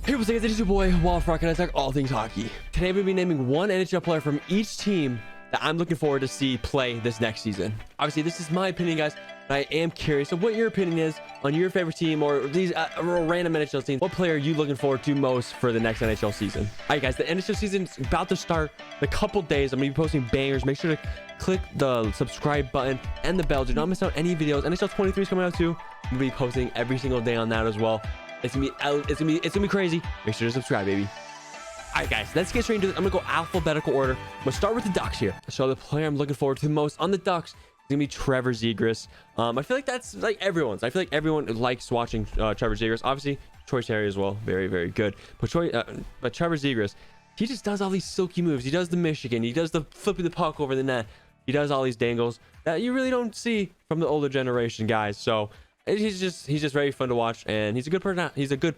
Hey, what's up guys, it's your boy Wildfrock and I talk all things hockey. Today we'll be naming one NHL player from each team that I'm looking forward to see play this next season. Obviously this is my opinion, guys, but I am curious of what your opinion is on your favorite team or these random NHL teams. What player are you looking forward to most for the next NHL season? All right guys, the NHL season is about to start in a couple days. I'm gonna be posting bangers. Make sure to click the subscribe button and the bell. Do not miss out any videos. NHL 23 is coming out too. I'm gonna be posting every single day on that as well. It's gonna be crazy. Make sure to subscribe, baby. All right, guys, let's get straight into this. I'm gonna go alphabetical order. I'm gonna start with the Ducks here. So the player I'm looking forward to the most on the Ducks is gonna be Trevor Zegras. I feel like that's like everyone's. I feel like everyone likes watching Trevor Zegras. Obviously, Troy Terry as well, very, very good. But Trevor Zegras, he just does all these silky moves. He does the Michigan. He does the flipping the puck over the net. He does all these dangles that you really don't see from the older generation guys. So he's just very fun to watch, and he's a good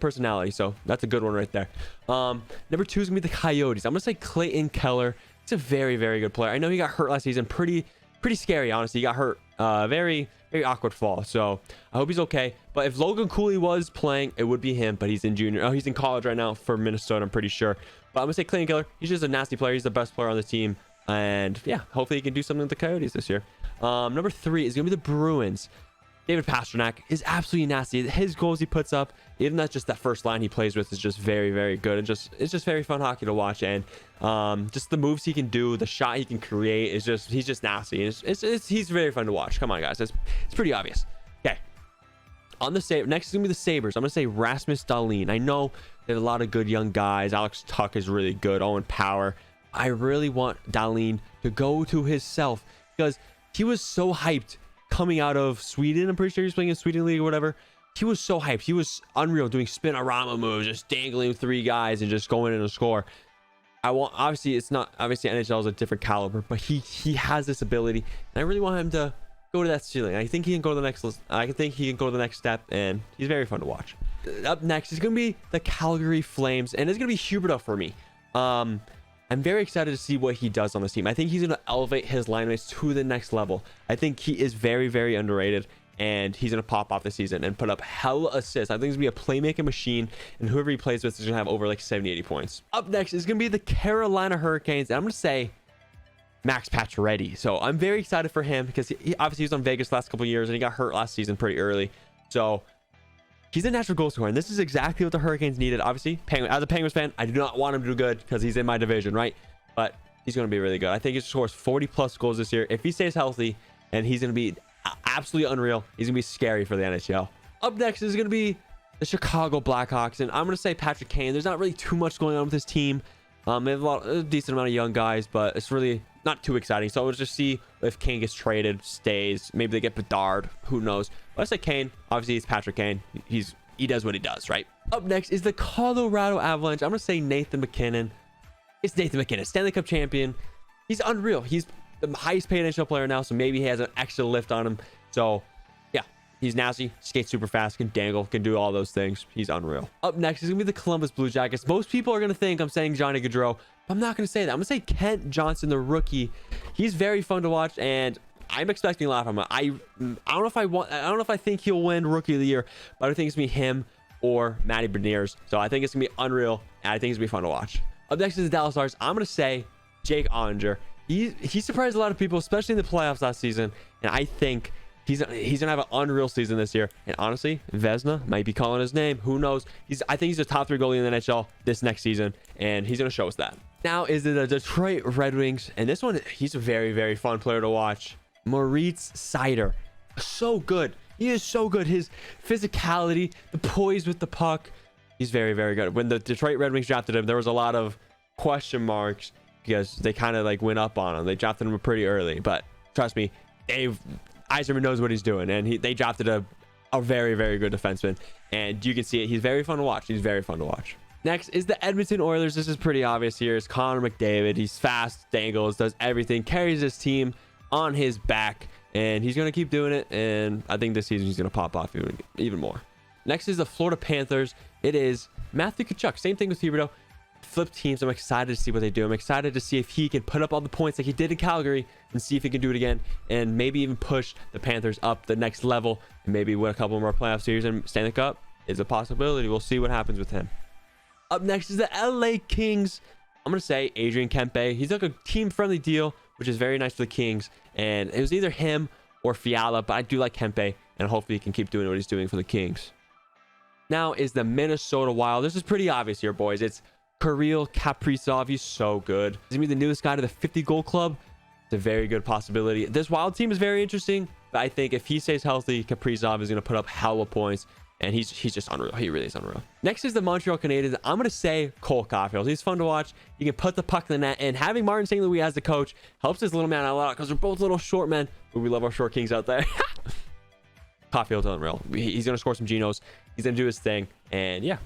personality, so that's a good one right there. Number 2 is gonna be the Coyotes. I'm gonna say Clayton Keller. He's a very, very good player. I know he got hurt last season, pretty scary, honestly. He got hurt, very awkward fall, so I hope he's okay. But if Logan Cooley was playing, it would be him, but he's in college right now for Minnesota, I'm pretty sure. But I'm gonna say Clayton Keller. He's just a nasty player. He's the best player on the team, and yeah, hopefully he can do something with the Coyotes this year. Number 3 is gonna be the Bruins. David Pastrnak is absolutely nasty. His goals he puts up, even that's just that first line he plays with, is just very, very good, and it's just very fun hockey to watch. And just the moves he can do, the shot he can create is just, he's just nasty. He's very fun to watch. Come on, guys, it's pretty obvious. Okay, on the next is gonna be the Sabres. I'm gonna say Rasmus Dahlin. I know there's a lot of good young guys. Alex Tuch is really good. Owen Power. I really want Dahlin to go to his self, because he was so hyped coming out of Sweden. I'm pretty sure he's playing in Sweden League or whatever. He was so hyped. He was unreal, doing spinorama moves, just dangling 3 guys and just going in and score. Obviously NHL is a different caliber, but he has this ability, and I really want him to go to that ceiling. I think he can go to the next step, and he's very fun to watch. Up next is gonna be the Calgary Flames, and it's gonna be Huberdeau for me. I'm very excited to see what he does on this team. I think he's going to elevate his line mates to the next level. I think he is very, very underrated, and he's going to pop off this season and put up hella assists. I think he's going to be a playmaking machine, and whoever he plays with is going to have over like 70, 80 points. Up next is going to be the Carolina Hurricanes, and I'm going to say Max Pacioretty. So I'm very excited for him, because he obviously was on Vegas the last couple of years, and he got hurt last season pretty early. So he's a natural goal scorer, and this is exactly what the Hurricanes needed. Obviously, as a Penguins fan, I do not want him to do good because he's in my division, right? But he's going to be really good. I think he scores 40 plus goals this year if he stays healthy, and he's going to be absolutely unreal. He's going to be scary for the NHL. Up next is going to be the Chicago Blackhawks, and I'm going to say Patrick Kane. There's not really too much going on with this team. They have a decent amount of young guys, but it's really not too exciting. So we'll just see if Kane gets traded, stays. Maybe they get Bedard. Who knows? But I say Kane. Obviously, it's Patrick Kane. He does what he does, right? Up next is the Colorado Avalanche. I'm going to say Nathan MacKinnon. It's Nathan MacKinnon, Stanley Cup champion. He's unreal. He's the highest paid NHL player now, so maybe he has an extra lift on him. So yeah, he's nasty, skates super fast, can dangle, can do all those things. He's unreal. Up next is gonna be the Columbus Blue Jackets. Most people are gonna think I'm saying Johnny Gaudreau, but I'm not gonna say that. I'm gonna say Kent Johnson, the rookie. He's very fun to watch, and I'm expecting a lot from him. I don't know if I think he'll win Rookie of the Year, but I think it's gonna be him or Matty Beniers. So I think it's gonna be unreal, and I think it's gonna be fun to watch. Up next is the Dallas Stars. I'm gonna say Jake Ottinger. He surprised a lot of people, especially in the playoffs last season, and I think he's gonna have an unreal season this year. And honestly, Vezina might be calling his name. Who knows? I think he's a top 3 goalie in the NHL this next season, and he's gonna show us that. Now is the Detroit Red Wings, and this one, he's a very, very fun player to watch. Moritz Seider, so good. He is so good. His physicality, the poise with the puck, he's very, very good. When the Detroit Red Wings drafted him, there was a lot of question marks because they kind of like went up on him. They drafted him pretty early, but trust me, Dave Yzerman knows what he's doing, and they drafted a very, very good defenseman, and you can see it. He's very fun to watch. He's very fun to watch. Next is the Edmonton Oilers. This is pretty obvious here. It's Connor McDavid. He's fast, dangles, does everything, carries his team on his back, and he's going to keep doing it, and I think this season he's going to pop off even more. Next is the Florida Panthers. It is Matthew Tkachuk. Same thing with Huberdeau. Flip teams. I'm excited to see what they do. I'm excited to see if he can put up all the points like he did in Calgary and see if he can do it again, and maybe even push the Panthers up the next level and maybe win a couple more playoff series, and Stanley Cup is a possibility. We'll see what happens with him. Up next is the LA Kings. I'm going to say Adrian Kempe. He took a team-friendly deal, which is very nice for the Kings. And it was either him or Fiala, but I do like Kempe, and hopefully he can keep doing what he's doing for the Kings. Now is the Minnesota Wild. This is pretty obvious here, boys. It's Kirill Kaprizov. He's so good. He's going to be the newest guy to the 50-goal club. It's a very good possibility. This Wild team is very interesting, but I think if he stays healthy, Kaprizov is going to put up hella points, and he's just unreal. He really is unreal. Next is the Montreal Canadiens. I'm going to say Cole Caulfield. He's fun to watch. You can put the puck in the net, and having Martin St. Louis as the coach helps this little man out a lot because we're both little short men, but we love our short kings out there. Caulfield's unreal. He's going to score some Genos. He's going to do his thing, and yeah.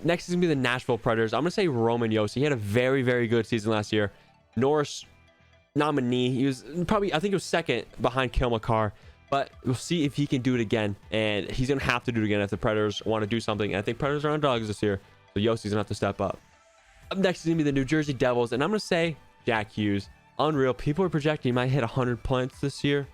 Next is going to be the Nashville Predators. I'm going to say Roman Josi. He had a very, very good season last year. Norris nominee. He was probably, I think it was second behind Kale McCarr, but we'll see if he can do it again, and he's going to have to do it again if the Predators want to do something. And I think Predators are underdogs this year, so Yosi's going to have to step up. Up next is going to be the New Jersey Devils, and I'm going to say Jack Hughes. Unreal. People are projecting he might hit 100 points this year.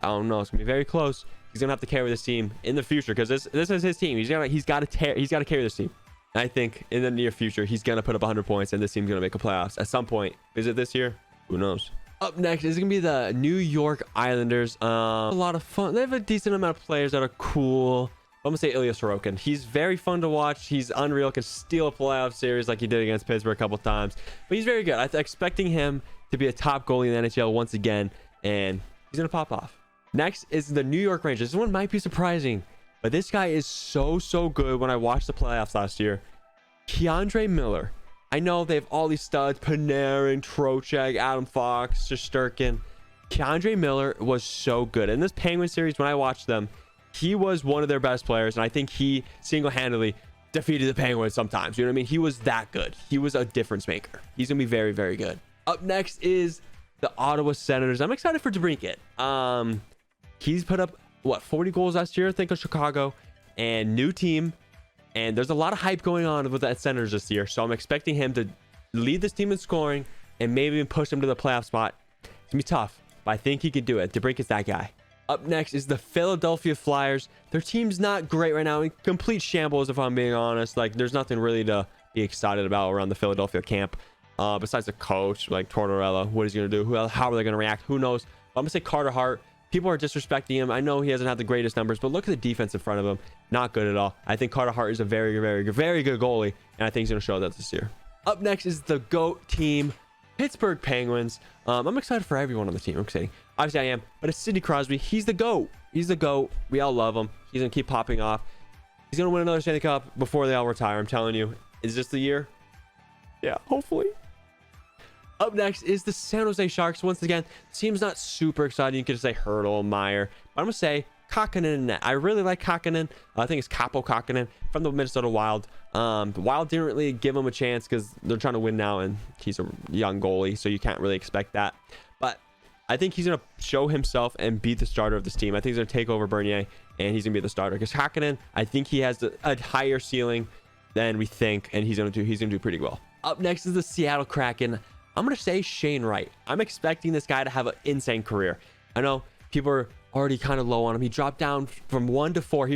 I don't know. It's going to be very close. He's going to have to carry this team in the future because this is his team. He's got to carry this team. I think in the near future, he's going to put up 100 points and this team's going to make a playoffs at some point. Is it this year? Who knows? Up next is going to be the New York Islanders. A lot of fun. They have a decent amount of players that are cool. I'm going to say Ilya Sorokin. He's very fun to watch. He's unreal. Can steal a playoff series like he did against Pittsburgh a couple times. But he's very good. I'm expecting him to be a top goalie in the NHL once again. And he's going to pop off. Next is the New York Rangers. This one might be surprising, but this guy is so good. When I watched the playoffs last year, Keandre Miller. I know they have all these studs: Panarin, Trocheck, Adam Fox, Shesterkin. Keandre Miller was so good in this Penguin series. When I watched them, he was one of their best players, and I think he single-handedly defeated the Penguins sometimes. You know what I mean? He was that good. He was a difference maker. He's gonna be very good. Up next is the Ottawa Senators. I'm excited for DeBrincat. He's put up, what, 40 goals last year, I think, of Chicago, and new team. And there's a lot of hype going on with that Senators this year. So I'm expecting him to lead this team in scoring and maybe even push them to the playoff spot. It's going to be tough, but I think he can do it. DeBrincat's that guy. Up next is the Philadelphia Flyers. Their team's not great right now. In complete shambles, if I'm being honest. Like, there's nothing really to be excited about around the Philadelphia camp. Besides the coach, like Tortorella. What is he going to do? How are they going to react? Who knows? But I'm going to say Carter Hart. People are disrespecting him. I know he hasn't had the greatest numbers, but look at the defense in front of him. Not good at all. I think Carter Hart is a very good goalie, and I think he's going to show that this year. Up next is the GOAT team, Pittsburgh Penguins. I'm excited for everyone on the team. I'm excited. Obviously, I am, but it's Sidney Crosby. He's the GOAT. He's the GOAT. We all love him. He's going to keep popping off. He's going to win another Stanley Cup before they all retire. I'm telling you. Is this the year? Yeah, hopefully. Up next is the San Jose Sharks. Once again, the team's not super exciting. You could just say Hurdle, Meyer. But I'm going to say Kakkonen in net. I really like Kakkonen. I think it's Capo Kakkonen from the Minnesota Wild. The Wild didn't really give him a chance because they're trying to win now, and he's a young goalie, so you can't really expect that. But I think he's going to show himself and be the starter of this team. I think he's going to take over Bernier, and he's going to be the starter. Because Kakkonen, I think he has a higher ceiling than we think, and he's going to do pretty well. Up next is the Seattle Kraken. I'm going to say Shane Wright. I'm expecting this guy to have an insane career. I know people are already kind of low on him. He dropped down from 1 to 4.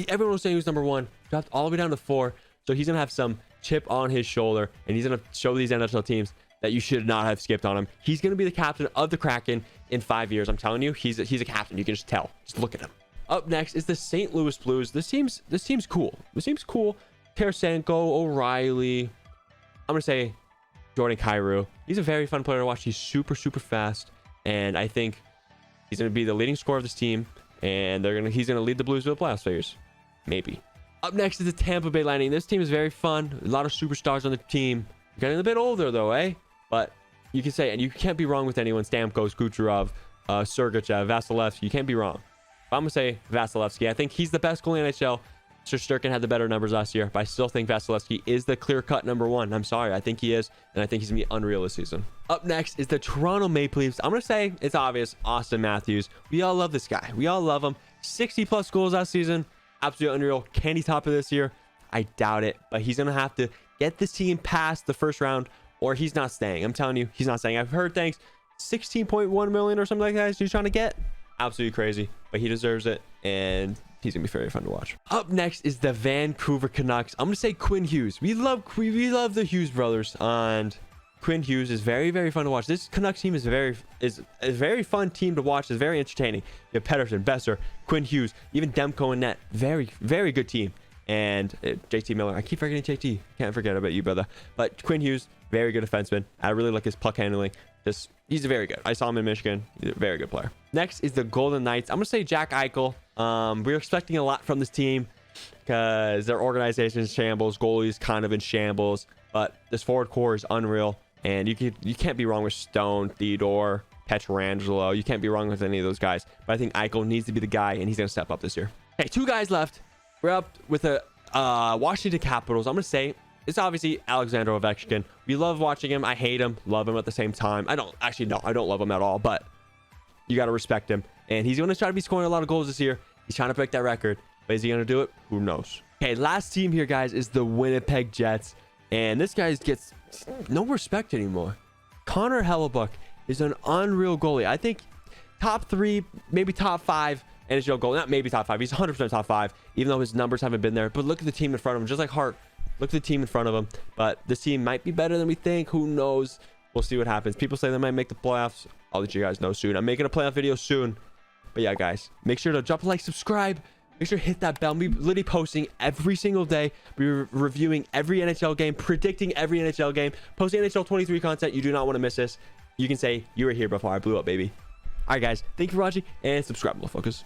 Everyone was saying he was number 1. Dropped all the way down to 4. So he's going to have some chip on his shoulder. And he's going to show these NHL teams that you should not have skipped on him. He's going to be the captain of the Kraken in 5 years. I'm telling you, he's a captain. You can just tell. Just look at him. Up next is the St. Louis Blues. This team's cool. This team's cool. Tarasenko, O'Reilly. I'm going to say Jordan Kyrou. He's a very fun player to watch. He's super fast, and I think he's going to be the leading scorer of this team, and he's going to lead the Blues to the playoff series. Maybe. Up next is the Tampa Bay Lightning. This team is very fun. A lot of superstars on the team. Getting a bit older though, eh? But you can say, and you can't be wrong with anyone. Stamkos, Kucherov, Sergachev, Vasilevsky. You can't be wrong. I'm going to say Vasilevsky. I think he's the best goalie in NHL. Shesterkin had the better numbers last year, but I still think Vasilevsky is the clear-cut number 1. I'm sorry. I think he is, and I think he's going to be unreal this season. Up next is the Toronto Maple Leafs. I'm going to say, it's obvious, Austin Matthews. We all love this guy. We all love him. 60-plus goals last season. Absolutely unreal. Can he top it this year? I doubt it, but he's going to have to get this team past the first round, or he's not staying. I'm telling you, he's not staying. I've heard things. 16.1 million or something like that he's trying to get. Absolutely crazy, but he deserves it, and he's gonna be very fun to watch. Up next is the Vancouver Canucks. I'm gonna say Quinn Hughes. We love the Hughes brothers, and Quinn Hughes is very fun to watch. This Canucks team is a very fun team to watch. It's very entertaining. You have Pedersen, Besser, Quinn Hughes, even Demko and net. Very good team. And JT Miller, I keep forgetting JT. Can't forget about you, brother. But Quinn Hughes, very good defenseman. I really like his puck handling. He's very good. I saw him in Michigan. He's a very good player. Next is the Golden Knights. I'm gonna say Jack Eichel. We're expecting a lot from this team because their organization is shambles. Goalie's kind of in shambles, but this forward core is unreal. And you can't be wrong with Stone, Theodore, Pietrangelo. You can't be wrong with any of those guys. But I think Eichel needs to be the guy, and he's gonna step up this year. Okay, 2 guys left. We're up with the Washington Capitals. I'm gonna say it's obviously Alexander Ovechkin. We love watching him. I hate him, love him at the same time. I don't love him at all, but you got to respect him. And he's going to try to be scoring a lot of goals this year. He's trying to break that record, but is he going to do it? Who knows? Okay, last team here, guys, is the Winnipeg Jets. And this guy gets no respect anymore. Connor Hellebuck is an unreal goalie. I think top 3, maybe top 5 NHL goalie. Not maybe top 5. He's 100% top 5, even though his numbers haven't been there. But look at the team in front of him, just like Hart. Look at the team in front of him. But this team might be better than we think. Who knows? We'll see what happens. People say they might make the playoffs. I'll let you guys know soon. I'm making a playoff video soon. But yeah, guys, make sure to drop a like, subscribe. Make sure to hit that bell. We're literally posting every single day. We're reviewing every NHL game, predicting every NHL game, posting NHL 23 content. You do not want to miss this. You can say you were here before I blew up, baby. All right, guys. Thank you for watching, and subscribe, motherfuckers.